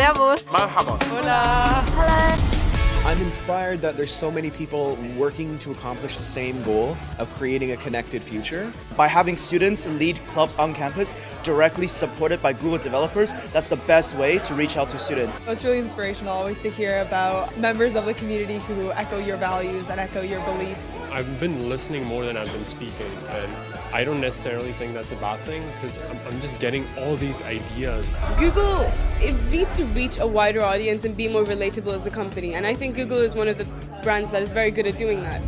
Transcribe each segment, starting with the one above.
Servus. Marhaba. Hola. Hello. I'm inspired that there's so many people working to accomplish the same goal of creating a connected future. By having students lead clubs on campus directly supported by Google developers, that's the best way to reach out to students. It's really inspirational always to hear about members of the community who echo your values and echo your beliefs. I've been listening more than I've been speaking, and I don't necessarily think that's a bad thing because I'm just getting all these ideas. Google, it needs to reach a wider audience and be more relatable as a company, and I think Google is one of the brands that is very good at doing that.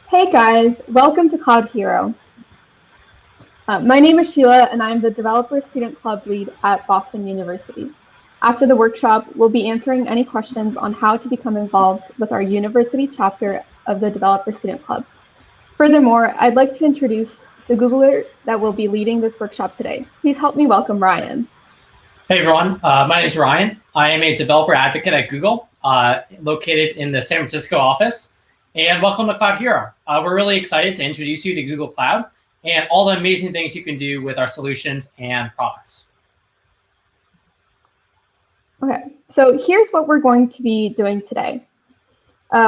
Hey guys, welcome to Cloud Hero. My name is Sheila and I'm the Developer Student Club Lead at Boston University. After the workshop, we'll be answering any questions on how to become involved with our university chapter of the Developer Student Club. Furthermore, I'd like to introduce the Googler that will be leading this workshop today. Please help me welcome Ryan. Hey everyone, my name is Ryan. I am a developer advocate at Google, located in the San Francisco office. And welcome to Cloud Hero. We're really excited to introduce you to Google Cloud and all the amazing things you can do with our solutions and products. Okay, so here's what we're going to be doing today.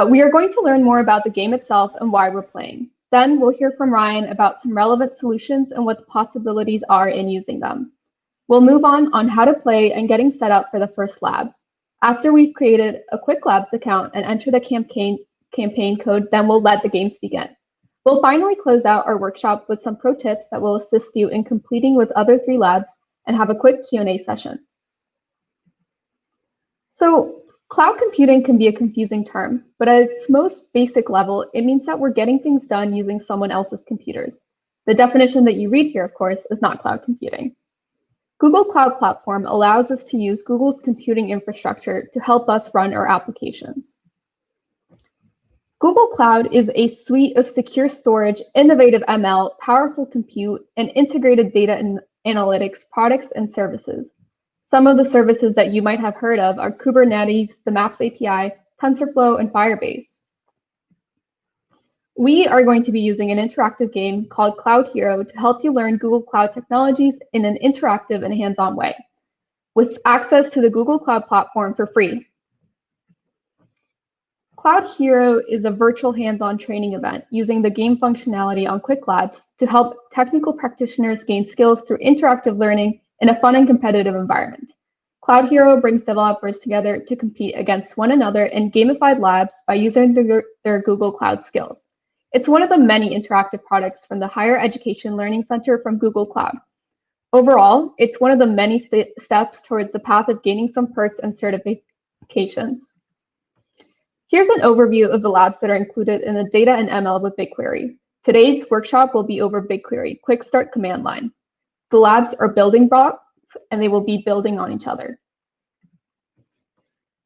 We are going to learn more about the game itself and why we're playing. Then we'll hear from Ryan about some relevant solutions and what the possibilities are in using them. We'll move on how to play and getting set up for the first lab. After we've created a Quicklabs account and entered a campaign code, then we'll let the games begin. We'll finally close out our workshop with some pro tips that will assist you in completing with other 3 labs and have a quick Q&A session. So cloud computing can be a confusing term, but at its most basic level, it means that we're getting things done using someone else's computers. The definition that you read here, of course, is not cloud computing. Google Cloud Platform allows us to use Google's computing infrastructure to help us run our applications. Google Cloud is a suite of secure storage, innovative ML, powerful compute, and integrated data and analytics products and services. Some of the services that you might have heard of are Kubernetes, the Maps API, TensorFlow, and Firebase. We are going to be using an interactive game called Cloud Hero to help you learn Google Cloud technologies in an interactive and hands-on way, with access to the Google Cloud Platform for free. Cloud Hero is a virtual hands-on training event using the game functionality on Quicklabs to help technical practitioners gain skills through interactive learning in a fun and competitive environment. Cloud Hero brings developers together to compete against one another in gamified labs by using their Google Cloud skills. It's one of the many interactive products from the Higher Education Learning Center from Google Cloud. Overall, it's one of the many steps towards the path of gaining some perks and certifications. Here's an overview of the labs that are included in the Data and ML with BigQuery. Today's workshop will be over BigQuery, Quick Start Command Line. The labs are building blocks, and they will be building on each other.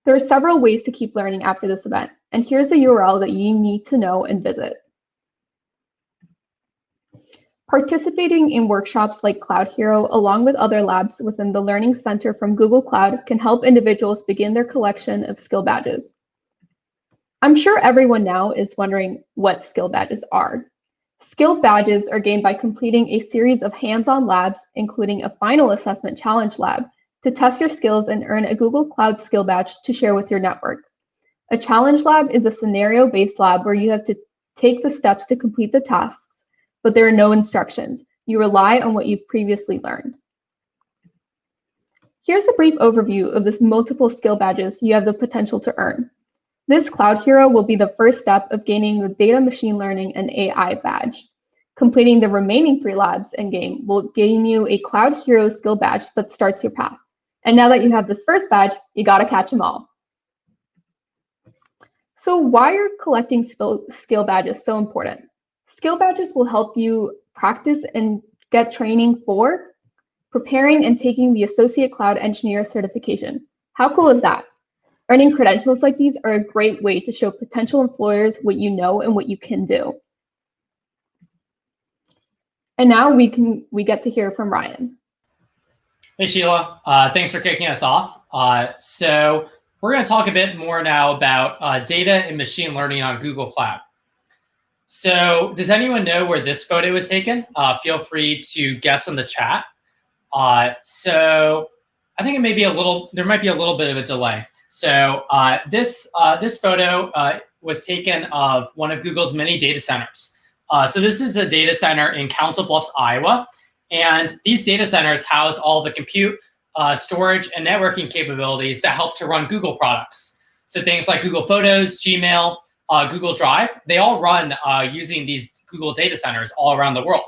There are several ways to keep learning after this event, and here's the URL that you need to know and visit. Participating in workshops like Cloud Hero, along with other labs within the Learning Center from Google Cloud, can help individuals begin their collection of skill badges. I'm sure everyone now is wondering what skill badges are. Skill badges are gained by completing a series of hands-on labs, including a final assessment challenge lab, to test your skills and earn a Google Cloud skill badge to share with your network. A challenge lab is a scenario-based lab where you have to take the steps to complete the tasks, but there are no instructions. You rely on what you've previously learned. Here's a brief overview of the multiple skill badges you have the potential to earn. This Cloud Hero will be the first step of gaining the Data Machine Learning and AI badge. Completing the remaining 3 labs in game will gain you a Cloud Hero skill badge that starts your path. And now that you have this first badge, you gotta catch them all. So why are collecting skill badges so important? Skill badges will help you practice and get training for preparing and taking the Associate Cloud Engineer certification. How cool is that? Earning credentials like these are a great way to show potential employers what you know and what you can do. And now we get to hear from Ryan. Hey, Sheila. Thanks for kicking us off. So we're going to talk a bit more now about data and machine learning on Google Cloud. So does anyone know where this photo was taken? Feel free to guess in the chat. So I think it may be there might be a little bit of a delay. So this photo was taken of one of Google's many data centers. So this is a data center in Council Bluffs, Iowa. And these data centers house all the compute, storage, and networking capabilities that help to run Google products. So things like Google Photos, Gmail, Google Drive, they all run using these Google data centers all around the world.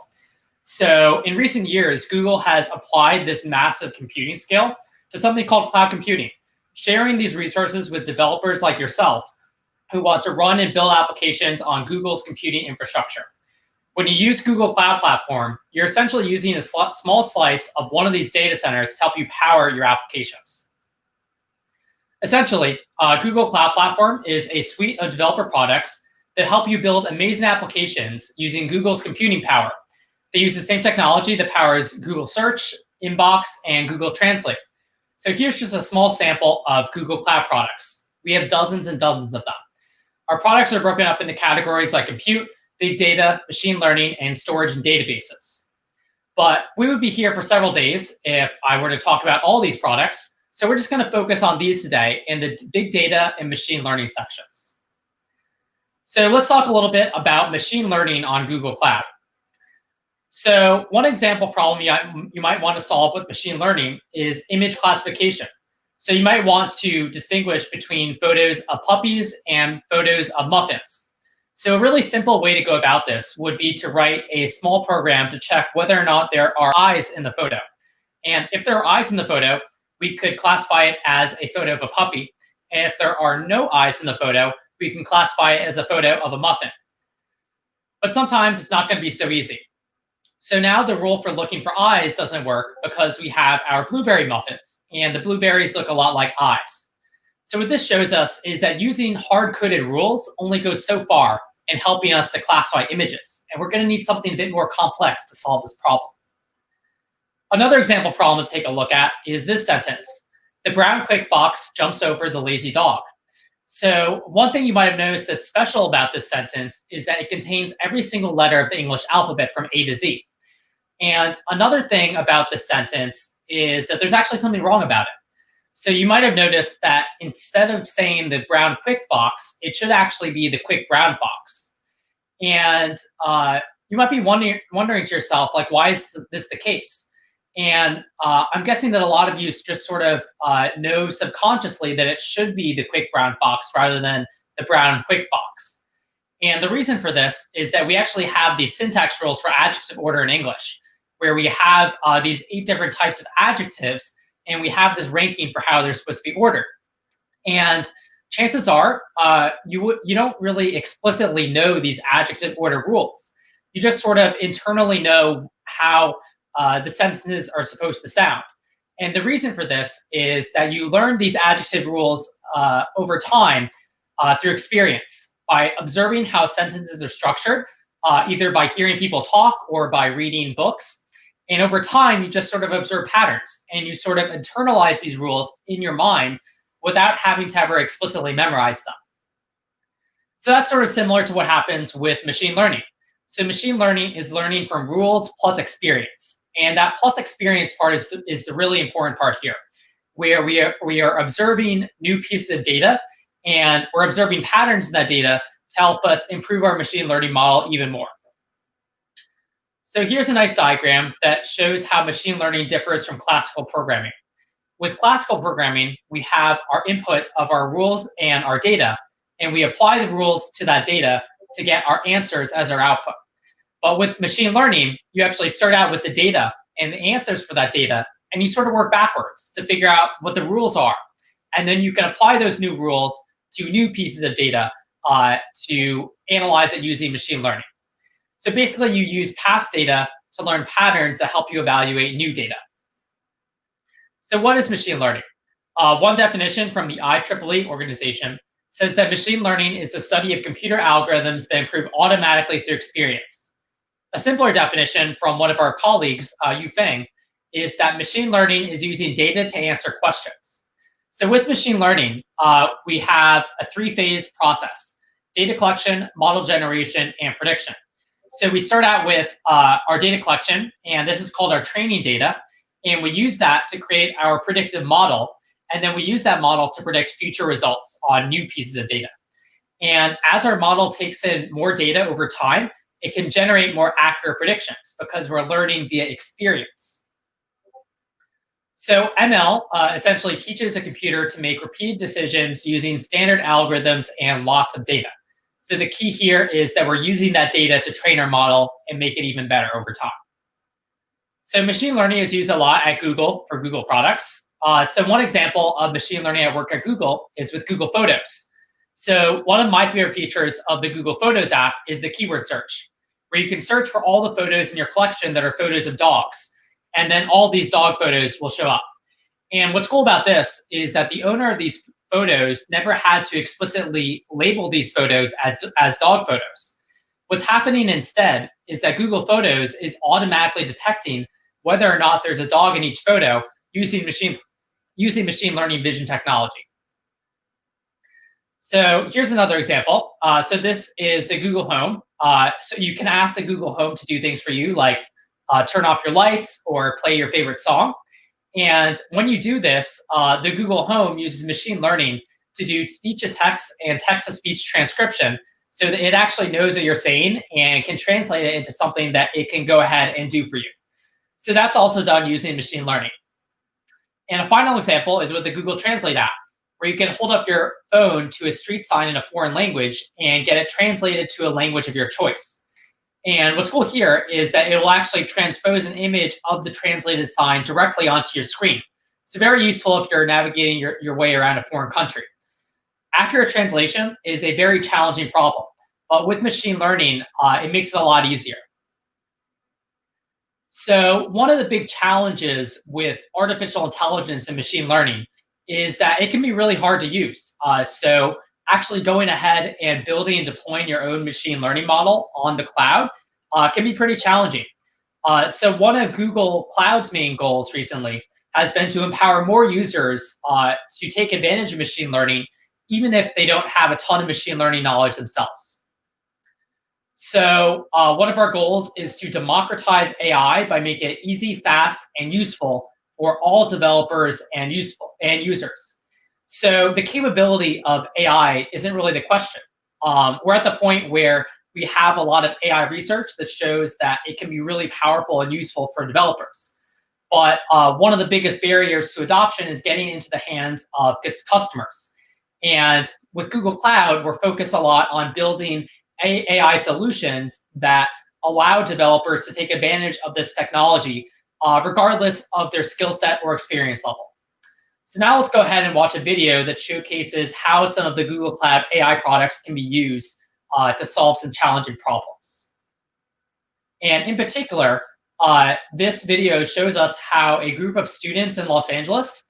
So in recent years, Google has applied this massive computing scale to something called cloud computing, sharing these resources with developers like yourself who want to run and build applications on Google's computing infrastructure. When you use Google Cloud Platform, you're essentially using a small slice of one of these data centers to help you power your applications. Essentially, Google Cloud Platform is a suite of developer products that help you build amazing applications using Google's computing power. They use the same technology that powers Google Search, Inbox, and Google Translate. So here's just a small sample of Google Cloud products. We have dozens and dozens of them. Our products are broken up into categories like compute, big data, machine learning, and storage and databases. But we would be here for several days if I were to talk about all these products. So we're just going to focus on these today in the big data and machine learning sections. So let's talk a little bit about machine learning on Google Cloud. So one example problem you might want to solve with machine learning is image classification. So you might want to distinguish between photos of puppies and photos of muffins. So a really simple way to go about this would be to write a small program to check whether or not there are eyes in the photo. And if there are eyes in the photo, we could classify it as a photo of a puppy. And if there are no eyes in the photo, we can classify it as a photo of a muffin. But sometimes it's not going to be so easy. So now the rule for looking for eyes doesn't work because we have our blueberry muffins, and the blueberries look a lot like eyes. So what this shows us is that using hard-coded rules only goes so far in helping us to classify images. And we're going to need something a bit more complex to solve this problem. Another example problem to take a look at is this sentence. The brown quick fox jumps over the lazy dog. So one thing you might have noticed that's special about this sentence is that it contains every single letter of the English alphabet from A to Z. And another thing about this sentence is that there's actually something wrong about it. So you might have noticed that instead of saying the brown quick fox, it should actually be the quick brown fox. And you might be wondering to yourself, like, why is this the case? And I'm guessing that a lot of you just sort of know subconsciously that it should be the quick brown fox rather than the brown quick fox. And the reason for this is that we actually have these syntax rules for adjective order in English, where we have these 8 different types of adjectives, and we have this ranking for how they're supposed to be ordered. And chances are you don't really explicitly know these adjective order rules. You just sort of internally know how the sentences are supposed to sound. And the reason for this is that you learn these adjective rules over time through experience, by observing how sentences are structured, either by hearing people talk or by reading books. And over time, you just sort of observe patterns, and you sort of internalize these rules in your mind without having to ever explicitly memorize them. So that's sort of similar to what happens with machine learning. So machine learning is learning from rules plus experience. And that plus experience part is the really important part here, where we are observing new pieces of data, and we're observing patterns in that data to help us improve our machine learning model even more. So here's a nice diagram that shows how machine learning differs from classical programming. With classical programming, we have our input of our rules and our data, and we apply the rules to that data to get our answers as our output. But with machine learning, you actually start out with the data and the answers for that data, and you sort of work backwards to figure out what the rules are. And then you can apply those new rules to new pieces of data to analyze it using machine learning. So basically, you use past data to learn patterns that help you evaluate new data. So what is machine learning? One definition from the IEEE organization says that machine learning is the study of computer algorithms that improve automatically through experience. A simpler definition from one of our colleagues, Yu Feng, is that machine learning is using data to answer questions. So with machine learning, we have a three-phase process: data collection, model generation, and prediction. So we start out with our data collection, and this is called our training data. And we use that to create our predictive model. And then we use that model to predict future results on new pieces of data. And as our model takes in more data over time, it can generate more accurate predictions because we're learning via experience. So ML essentially teaches a computer to make repeated decisions using standard algorithms and lots of data. So the key here is that we're using that data to train our model and make it even better over time. So machine learning is used a lot at Google for Google products. So one example of machine learning at work at Google is with Google Photos. So one of my favorite features of the Google Photos app is the keyword search, where you can search for all the photos in your collection that are photos of dogs, and then all these dog photos will show up. And what's cool about this is that the owner of these photos never had to explicitly label these photos as dog photos. What's happening instead is that Google Photos is automatically detecting whether or not there's a dog in each photo using machine learning vision technology. So here's another example. So this is the Google Home. So you can ask the Google Home to do things for you, like turn off your lights or play your favorite song. And when you do this, the Google Home uses machine learning to do speech-to-text and text-to-speech transcription so that it actually knows what you're saying and can translate it into something that it can go ahead and do for you. So that's also done using machine learning. And a final example is with the Google Translate app, where you can hold up your phone to a street sign in a foreign language and get it translated to a language of your choice. And what's cool here is that it will actually transpose an image of the translated sign directly onto your screen. So very useful if you're navigating your way around a foreign country. Accurate translation is a very challenging problem, but with machine learning, it makes it a lot easier. So one of the big challenges with artificial intelligence and machine learning is that it can be really hard to use. So actually going ahead and building and deploying your own machine learning model on the cloud can be pretty challenging. So one of Google Cloud's main goals recently has been to empower more users to take advantage of machine learning, even if they don't have a ton of machine learning knowledge themselves. So one of our goals is to democratize AI by making it easy, fast, and useful for all developers and users. So the capability of AI isn't really the question. We're at the point where we have a lot of AI research that shows that it can be really powerful and useful for developers. But one of the biggest barriers to adoption is getting into the hands of customers. And with Google Cloud, we're focused a lot on building AI solutions that allow developers to take advantage of this technology, regardless of their skill set or experience level. So now let's go ahead and watch a video that showcases how some of the Google Cloud AI products can be used to solve some challenging problems. And in particular, this video shows us how a group of students in Los Angeles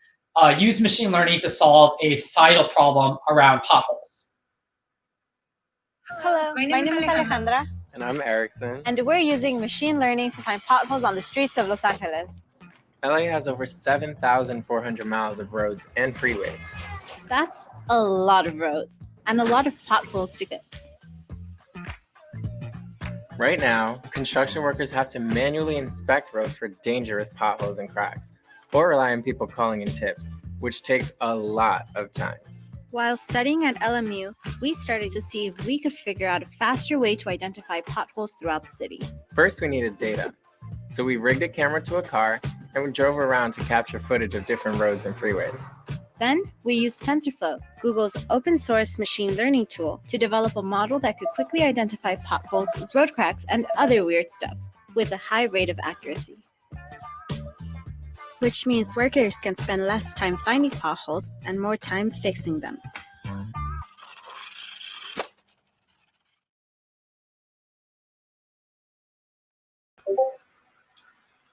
use machine learning to solve a societal problem around potholes. Hello, my name is Alejandra, And I'm Erickson. and we're using machine learning to find potholes on the streets of Los Angeles. LA has over 7,400 miles of roads and freeways. That's a lot of roads and a lot of potholes to fix. Right now, construction workers have to manually inspect roads for dangerous potholes and cracks, or rely on people calling in tips, which takes a lot of time. While studying at LMU, we started to see if we could figure out a faster way to identify potholes throughout the city. First, we needed data. So we rigged a camera to a car and we drove around to capture footage of different roads and freeways. Then, we used TensorFlow, Google's open source machine learning tool, to develop a model that could quickly identify potholes, road cracks, and other weird stuff with a high rate of accuracy. Which means workers can spend less time finding potholes and more time fixing them.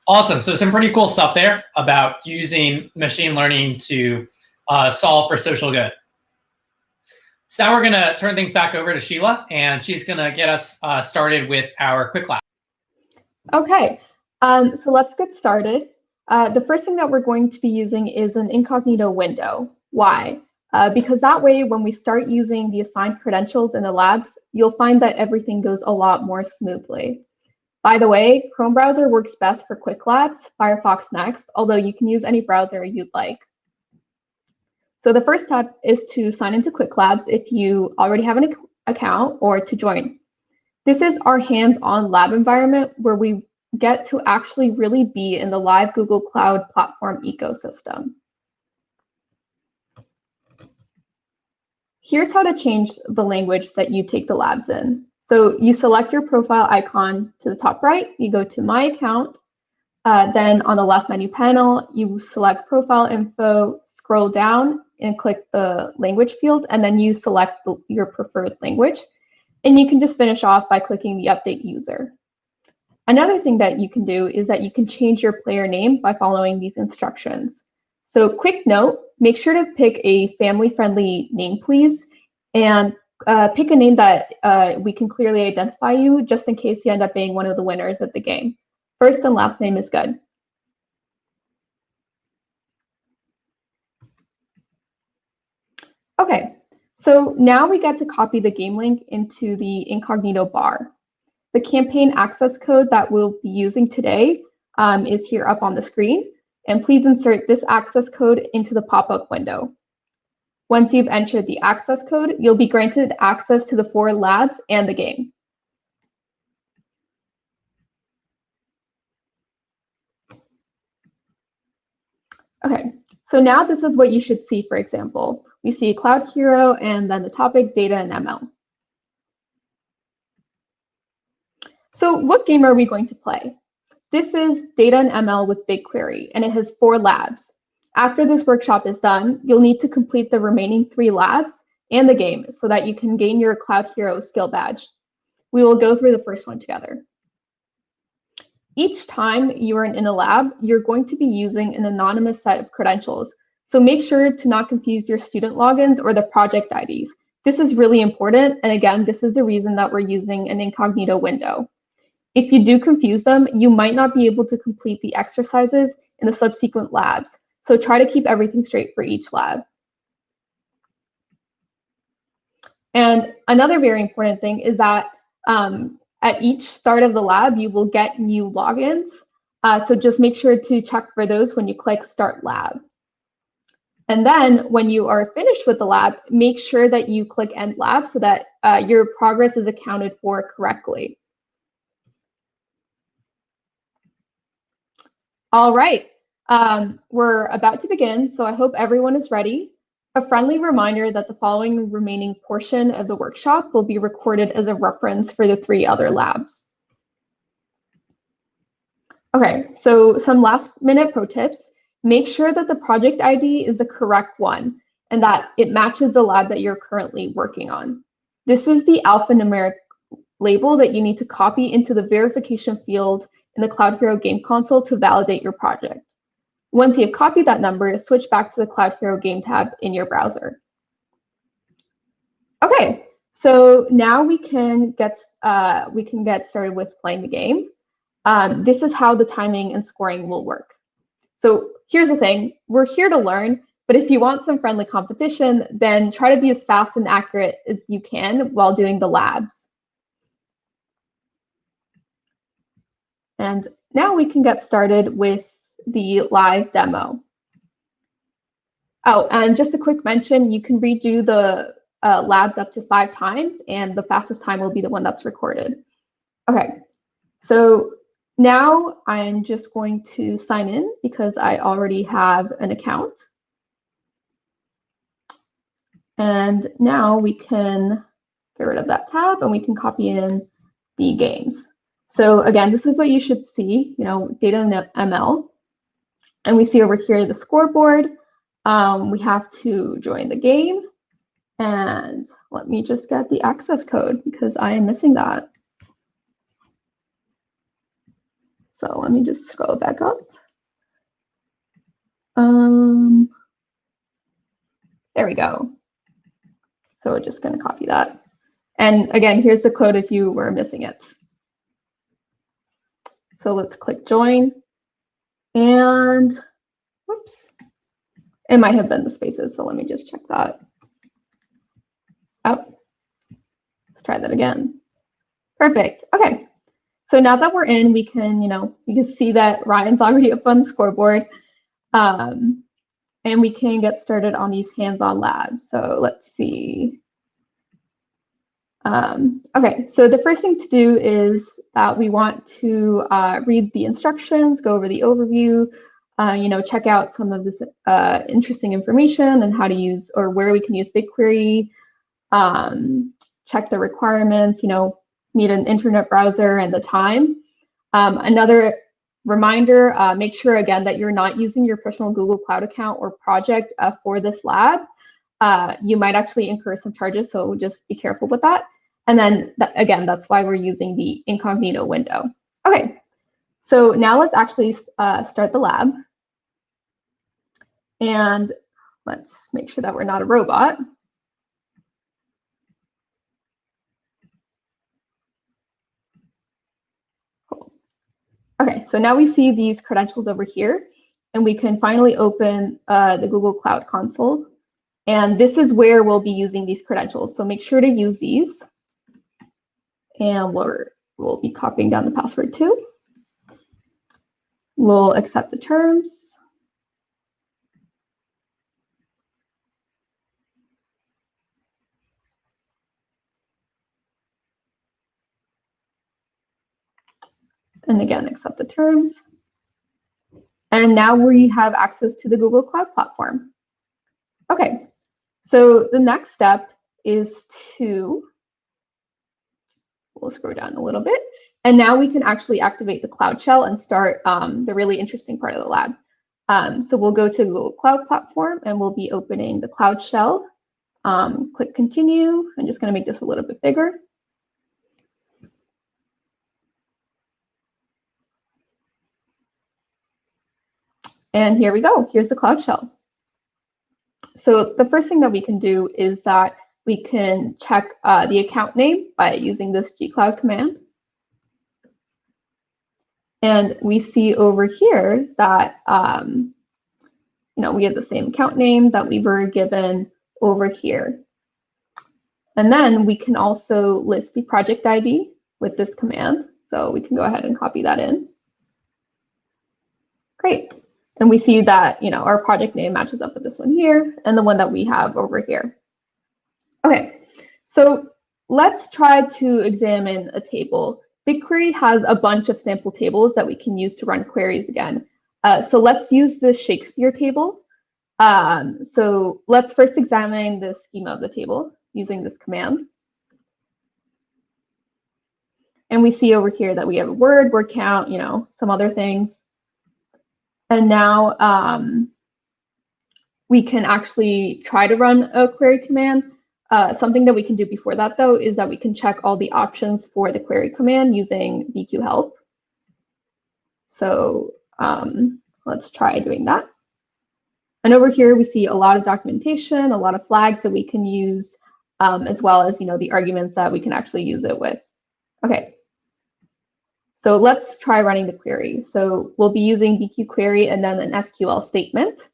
Awesome. So some pretty cool stuff there about using machine learning to solve for social good. So now we're going to turn things back over to Sheila, and she's going to get us started with our Quicklabs. Okay, so let's get started. The first thing that we're going to be using is an incognito window. Why? Because that way, when we start using the assigned credentials in the labs, you'll find that everything goes a lot more smoothly. By the way, Chrome browser works best for Quicklabs, Firefox next, although you can use any browser you'd like. So the first step is to sign into Quicklabs if you already have an account, or to join. This is our hands-on lab environment where we get to actually really be in the live Google Cloud Platform ecosystem. Here's how to change the language that you take the labs in. So you select your profile icon to the top right, you go to My Account, then on the left menu panel, you select Profile Info, scroll down and click the language field, and then you select your preferred language. And you can just finish off by clicking the Update User. Another thing that you can do is that you can change your player name by following these instructions. So quick note, make sure to pick a family-friendly name, please, and pick a name that we can clearly identify you, just in case you end up being one of the winners of the game. First and last name is good. Okay, so now we get to copy the game link into the incognito bar. The campaign access code that we'll be using today is here up on the screen, and please insert this access code into the pop-up window. Once you've entered the access code, you'll be granted access to the 4 labs and the game. Okay, so now this is what you should see, for example. We see Cloud Hero and then the topic data and ML. So what game are we going to play? This is Data and ML with BigQuery, and it has 4 labs. After this workshop is done, you'll need to complete the remaining 3 labs and the game so that you can gain your Cloud Hero skill badge. We will go through the first one together. Each time you are in a lab, you're going to be using an anonymous set of credentials. So make sure to not confuse your student logins or the project IDs. This is really important. And again, this is the reason that we're using an incognito window. If you do confuse them, you might not be able to complete the exercises in the subsequent labs. So try to keep everything straight for each lab. And another very important thing is that at each start of the lab, you will get new logins. So just make sure to check for those when you click Start Lab. And then when you are finished with the lab, make sure that you click End Lab so that your progress is accounted for correctly. All right, we're about to begin, so I hope everyone is ready. A friendly reminder that the following remaining portion of the workshop will be recorded as a reference for the 3 other labs. Okay, so some last minute pro tips. Make sure that the project ID is the correct one and that it matches the lab that you're currently working on. This is the alphanumeric label that you need to copy into the verification field in the Cloud Hero game console to validate your project. Once you've copied that number, switch back to the Cloud Hero game tab in your browser. Okay, so now we can get started with playing the game. This is how the timing and scoring will work. So here's the thing, we're here to learn, but if you want some friendly competition, then try to be as fast and accurate as you can while doing the labs. And now we can get started with the live demo. Oh, and just a quick mention, you can redo the labs up to 5 times, and the fastest time will be the one that's recorded. Okay, so now I'm just going to sign in because I already have an account. And now we can get rid of that tab and we can copy in the games. So again, this is what you should see, data and ML. And we see over here the scoreboard. We have to join the game. And let me just get the access code because I am missing that. So let me just scroll back up. There we go. So we're just going to copy that. And again, here's the code if you were missing it. So let's click join. And whoops, it might have been the spaces. So let me just check that out. Let's try that again. Perfect. Okay. So now that we're in, we can, you can see that Ryan's already up on the scoreboard. And we can get started on these hands-on labs. So let's see. Okay, so the first thing to do is that we want to read the instructions, go over the overview, check out some of this interesting information and how to use or where we can use BigQuery, check the requirements, need an internet browser and the time. Another reminder, make sure again that you're not using your personal Google Cloud account or project for this lab. You might actually incur some charges, so just be careful with that. And then again, that's why we're using the incognito window. Okay, so now let's actually start the lab. And let's make sure that we're not a robot. Cool. Okay, so now we see these credentials over here, and we can finally open the Google Cloud Console. And this is where we'll be using these credentials. So make sure to use these. And we'll be copying down the password too. We'll accept the terms. And again, accept the terms. And now we have access to the Google Cloud Platform. Okay, so the next step is we'll scroll down a little bit. And now we can actually activate the Cloud Shell and start the really interesting part of the lab. So we'll go to Google Cloud Platform and we'll be opening the Cloud Shell. Click Continue. I'm just going to make this a little bit bigger. And here we go. Here's the Cloud Shell. So the first thing that we can do is that we can check the account name by using this gcloud command. And we see over here that we have the same account name that we were given over here. And then we can also list the project ID with this command. So we can go ahead and copy that in. Great. And we see that our project name matches up with this one here and the one that we have over here. Okay, so let's try to examine a table. BigQuery has a bunch of sample tables that we can use to run queries again. So let's use the Shakespeare table. So let's first examine the schema of the table using this command. And we see over here that we have a word count, some other things. And now we can actually try to run a query command. Something that we can do before that, though, is that we can check all the options for the query command using BQ help. So let's try doing that. And over here, we see a lot of documentation, a lot of flags that we can use, as well as the arguments that we can actually use it with. Okay. So let's try running the query. So we'll be using BQ query and then an SQL statement.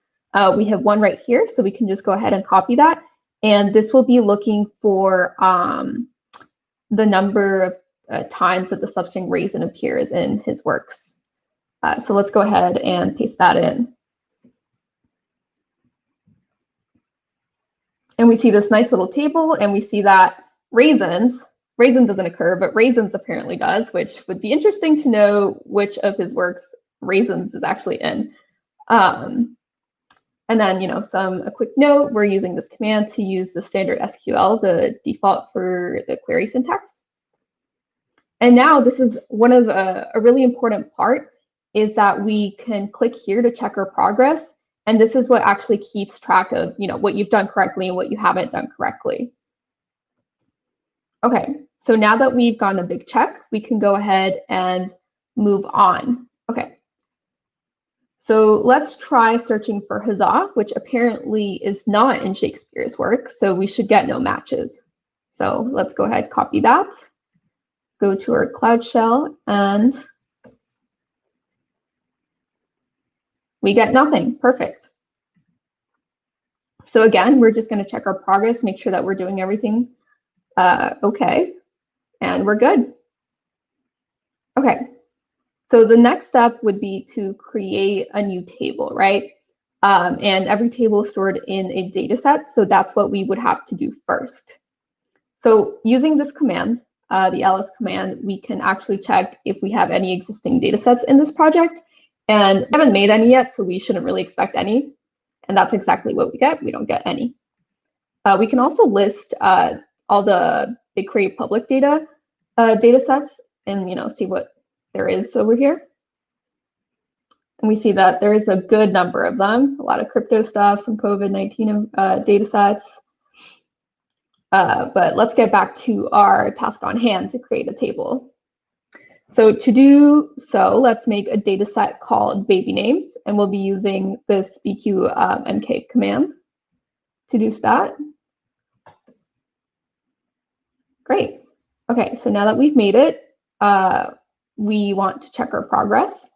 We have one right here, so we can just go ahead and copy that. And this will be looking for the number of times that the substring raisin appears in his works. So let's go ahead and paste that in. And we see this nice little table, and we see that raisin doesn't occur, but raisins apparently does, which would be interesting to know which of his works raisins is actually in. And then, a quick note, we're using this command to use the standard SQL, the default for the query syntax. And now this is one of a really important part is that we can click here to check our progress. And this is what actually keeps track of, what you've done correctly and what you haven't done correctly. Okay, so now that we've gotten a big check, we can go ahead and move on. Okay. So let's try searching for huzzah, which apparently is not in Shakespeare's work, so we should get no matches. So let's go ahead, copy that, go to our Cloud Shell, and We get nothing. Perfect. So again, we're just going to check our progress, make sure that we're doing everything okay, and we're good. Okay, so the next step would be to create a new table, right? And every table is stored in a data set, so that's what we would have to do first. So using this command, the ls command, we can actually check if we have any existing data sets in this project. And we haven't made any yet, so we shouldn't really expect any. And that's exactly what we get. We don't get any. We can also list all the BigQuery public data sets and see what there is over here. And we see that there is a good number of them, a lot of crypto stuff, some COVID-19 data sets. But let's get back to our task on hand to create a table. So to do so, let's make a data set called baby names, and we'll be using this bq command to do that. Great. Okay, so now that we've made it, we want to check our progress.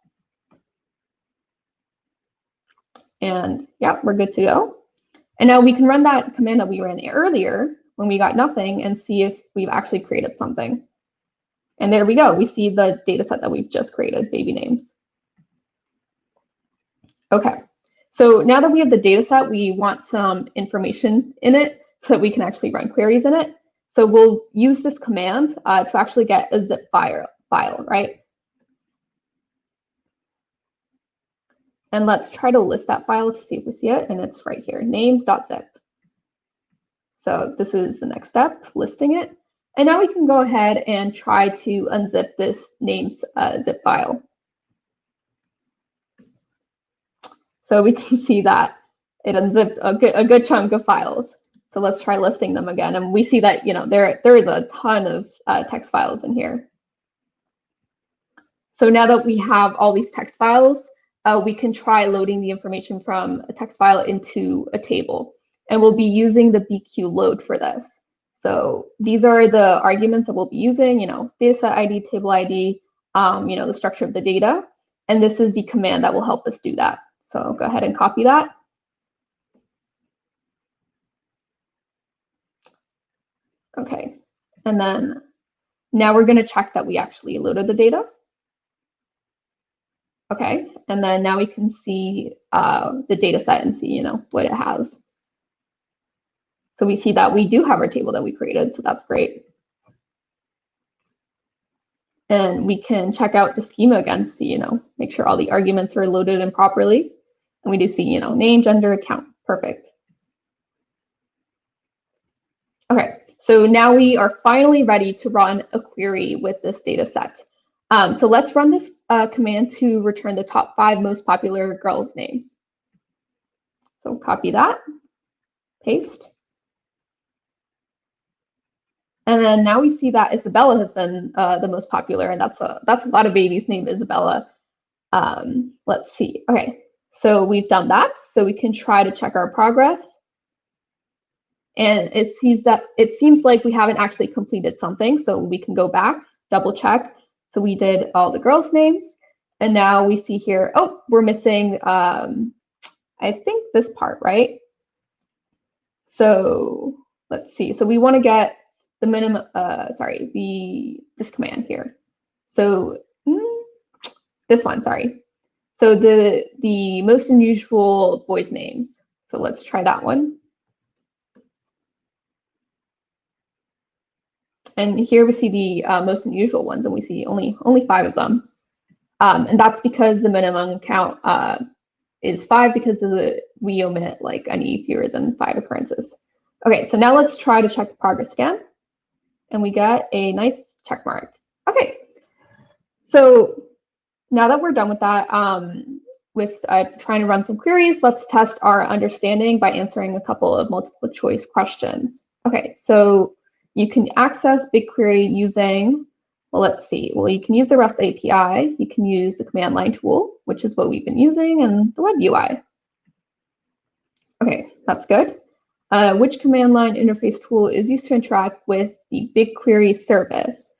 And yeah, we're good to go. And now we can run that command that we ran earlier when we got nothing and see if we've actually created something. And there we go. We see the data set that we've just created, baby names. Okay, so now that we have the data set, we want some information in it so that we can actually run queries in it. So we'll use this command to actually get a zip file, right? And let's try to list that file to see if we see it. And it's right here, names.zip. So this is the next step, listing it. And now we can go ahead and try to unzip this names zip file. So we can see that it unzipped a good chunk of files. So let's try listing them again. And we see that there is a ton of text files in here. So now that we have all these text files, we can try loading the information from a text file into a table. And we'll be using the BQ load for this. So these are the arguments that we'll be using, dataset ID, table ID, the structure of the data. And this is the command that will help us do that. So I'll go ahead and copy that. Okay, and then now we're going to check that we actually loaded the data. Okay, and then now we can see the data set and see, what it has. So we see that we do have our table that we created, so that's great. And we can check out the schema again to see, make sure all the arguments are loaded in properly. And we do see, name, gender, account, perfect. Okay, so now we are finally ready to run a query with this data set. So let's run this command to return the top 5 most popular girls' names. So copy that, paste. And then now we see that Isabella has been the most popular, and that's a lot of babies named Isabella. Let's see. Okay, so we've done that. So we can try to check our progress. And it seems like we haven't actually completed something. So we can go back, double check. So we did all the girls' names. And now we see here, oh, we're missing, I think this part, right? So let's see. So we want to get the minimum, this command here. So this one, sorry. So the most unusual boys' names. So let's try that one. And here we see the most unusual ones, and we see only 5 of them. And that's because the minimum count is 5 because we omit like any fewer than 5 occurrences. Okay, so now let's try to check the progress again. And we get a nice check mark. Okay, so now that we're done with that, with trying to run some queries, let's test our understanding by answering a couple of multiple choice questions. Okay, so you can access BigQuery using, well, let's see. Well, you can use the REST API. You can use the command line tool, which is what we've been using, and the web UI. Okay, that's good. Which command line interface tool is used to interact with the BigQuery service?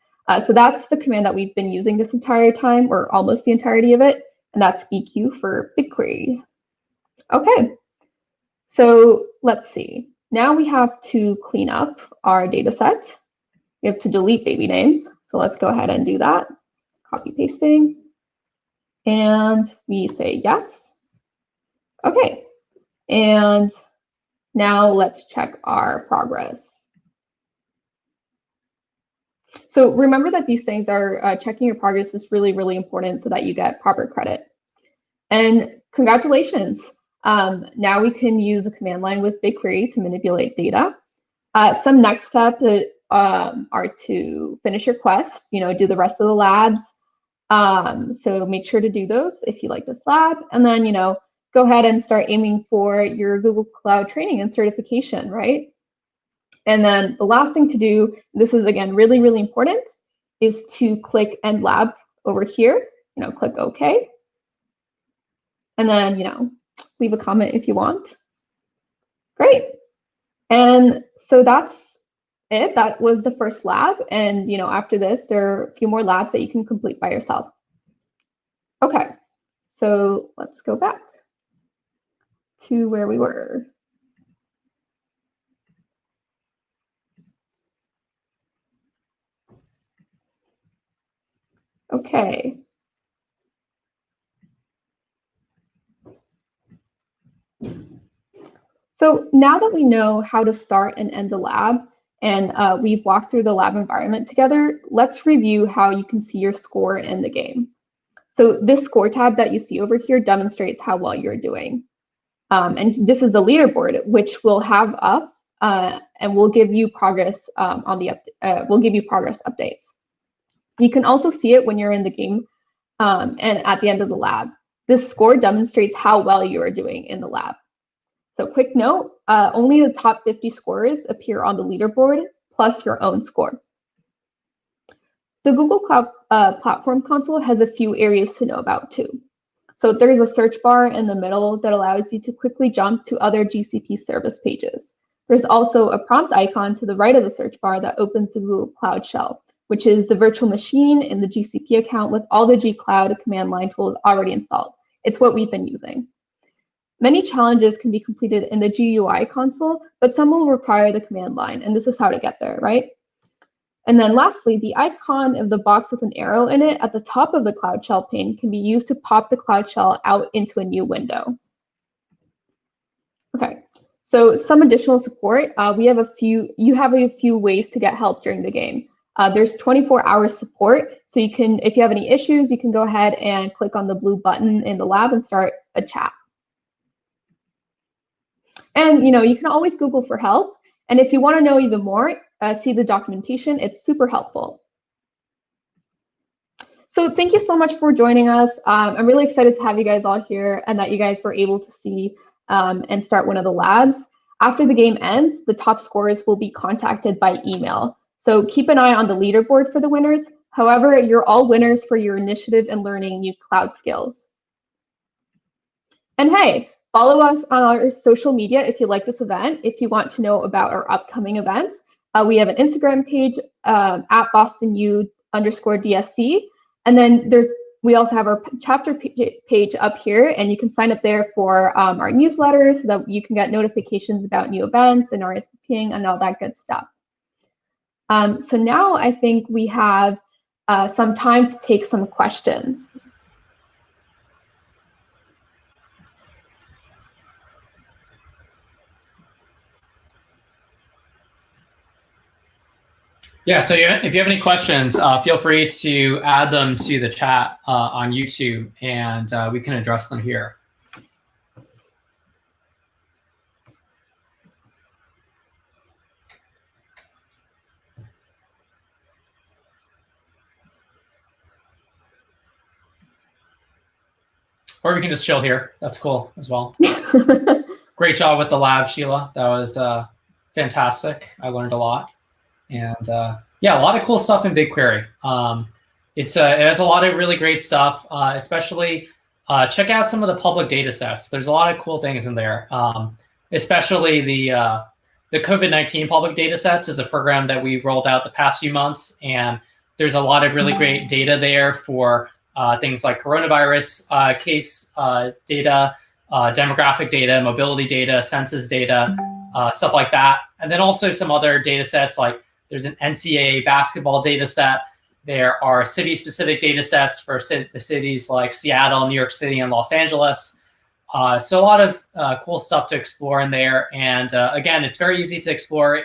So that's the command that we've been using this entire time, or almost the entirety of it. and that's BQ for BigQuery. Okay, so let's see. Now we have to clean up our data set. We have to delete baby names. So let's go ahead and do that. Copy pasting. And we say yes. Okay, and now let's check our progress. So remember that these things are checking your progress is really, really important so that you get proper credit. And congratulations. Now we can use a command line with BigQuery to manipulate data. Some next steps are to finish your quest, do the rest of the labs. So make sure to do those if you like this lab, and then, go ahead and start aiming for your Google Cloud training and certification, right? And then the last thing to do, this is again really, really important, is to click End Lab over here, click OK. And then, leave a comment if you want. Great. And so that's it. That was the first lab. And, after this, there are a few more labs that you can complete by yourself. Okay, so let's go back to where we were. Okay. So now that we know how to start and end the lab, and we've walked through the lab environment together, let's review how you can see your score in the game. So this score tab that you see over here demonstrates how well you're doing. And this is the leaderboard, which we'll have up, and we'll give you progress we'll give you progress updates. You can also see it when you're in the game and at the end of the lab. This score demonstrates how well you are doing in the lab. So quick note, only the top 50 scorers appear on the leaderboard, plus your own score. The Google Cloud Platform Console has a few areas to know about too. So there's a search bar in the middle that allows you to quickly jump to other GCP service pages. There's also a prompt icon to the right of the search bar that opens the Google Cloud Shell, which is the virtual machine in the GCP account with all the gcloud command line tools already installed. It's what we've been using. Many challenges can be completed in the GUI console, but some will require the command line, and this is how to get there, right? And then lastly, the icon of the box with an arrow in it at the top of the Cloud Shell pane can be used to pop the Cloud Shell out into a new window. Okay, so some additional support. You have a few ways to get help during the game. There's 24-hour support, so you can, if you have any issues, you can go ahead and click on the blue button in the lab and start a chat. And you can always Google for help. And if you want to know even more, see the documentation. It's super helpful. So thank you so much for joining us. I'm really excited to have you guys all here and that you guys were able to see and start one of the labs. After the game ends, the top scorers will be contacted by email. So keep an eye on the leaderboard for the winners. However, you're all winners for your initiative in learning new cloud skills. And hey, follow us on our social media if you like this event. If you want to know about our upcoming events, we have an Instagram page at BostonU_DSC. And then we also have our chapter page up here, and you can sign up there for our newsletter so that you can get notifications about new events and RSVPing and all that good stuff. So now I think we have some time to take some questions. Yeah, so if you have any questions, feel free to add them to the chat on YouTube, and we can address them here. Or we can just chill here. That's cool as well. Great job with the lab, Sheila. That was fantastic. I learned a lot. And yeah, a lot of cool stuff in BigQuery. It has a lot of really great stuff, especially check out some of the public data sets. There's a lot of cool things in there, especially the COVID-19 public data sets is a program that we've rolled out the past few months. And there's a lot of really great data there for things like coronavirus case data, demographic data, mobility data, census data, stuff like that. And then also some other data sets, like there's an NCAA basketball data set. There are city-specific data sets for the cities like Seattle, New York City, and Los Angeles. So a lot of cool stuff to explore in there. And again, it's very easy to explore.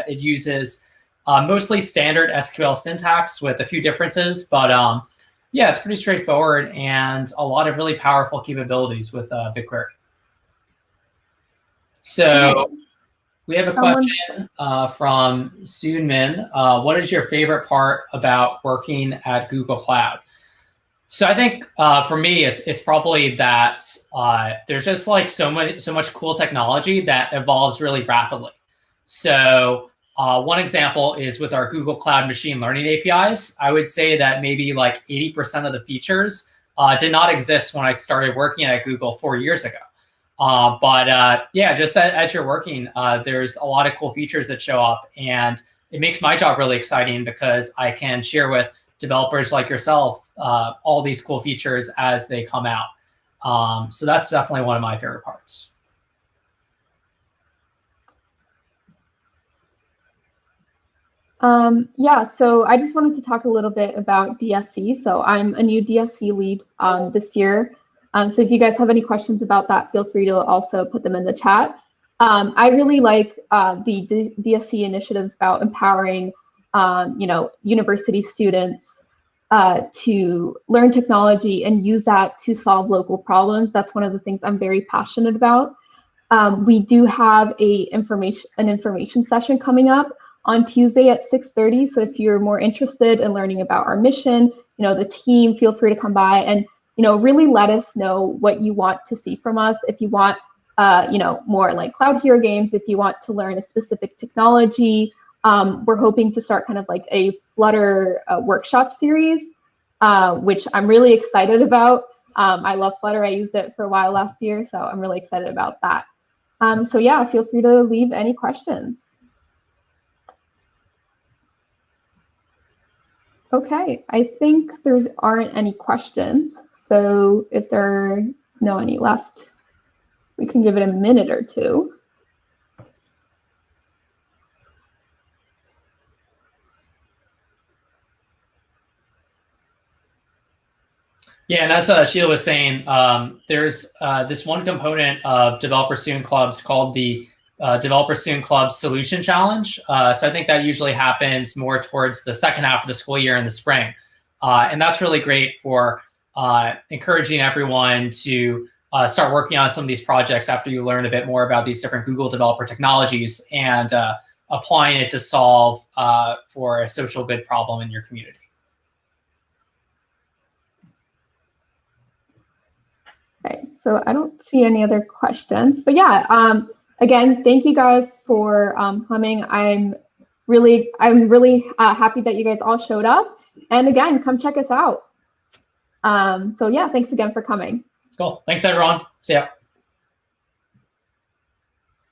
It uses mostly standard SQL syntax with a few differences, but yeah, it's pretty straightforward and a lot of really powerful capabilities with BigQuery. So we have a question from Soon Min. What is your favorite part about working at Google Cloud? So I think for me, it's probably that there's just like so much cool technology that evolves really rapidly. So one example is with our Google Cloud machine learning APIs. I would say that maybe like 80% of the features did not exist when I started working at Google 4 years ago. But yeah, just as you're working, there's a lot of cool features that show up, and it makes my job really exciting because I can share with developers like yourself all these cool features as they come out. So that's definitely one of my favorite parts. Yeah, so I just wanted to talk a little bit about DSC. So I'm a new DSC lead this year. So if you guys have any questions about that, feel free to also put them in the chat. I really like the DSC initiatives about empowering, university students to learn technology and use that to solve local problems. That's one of the things I'm very passionate about. We do have an information session coming up on Tuesday at 6:30. So if you're more interested in learning about our mission, the team, feel free to come by and really let us know what you want to see from us. If you want, more like Cloud Hero games, if you want to learn a specific technology, we're hoping to start kind of like a Flutter workshop series, which I'm really excited about. I love Flutter. I used it for a while last year, so I'm really excited about that. So yeah, feel free to leave any questions. Okay, I think there aren't any questions. So if there are no any left, we can give it a minute or two. Yeah, and as Sheila was saying, there's this one component of Developer Student Clubs called the Developer Student Club Solution Challenge. So I think that usually happens more towards the second half of the school year in the spring. And that's really great for encouraging everyone to start working on some of these projects after you learn a bit more about these different Google developer technologies and applying it to solve for a social good problem in your community. Okay, so I don't see any other questions, but yeah, again, thank you guys for coming. I'm really happy that you guys all showed up. And again, come check us out. So yeah, thanks again for coming. Cool. Thanks, everyone. See ya.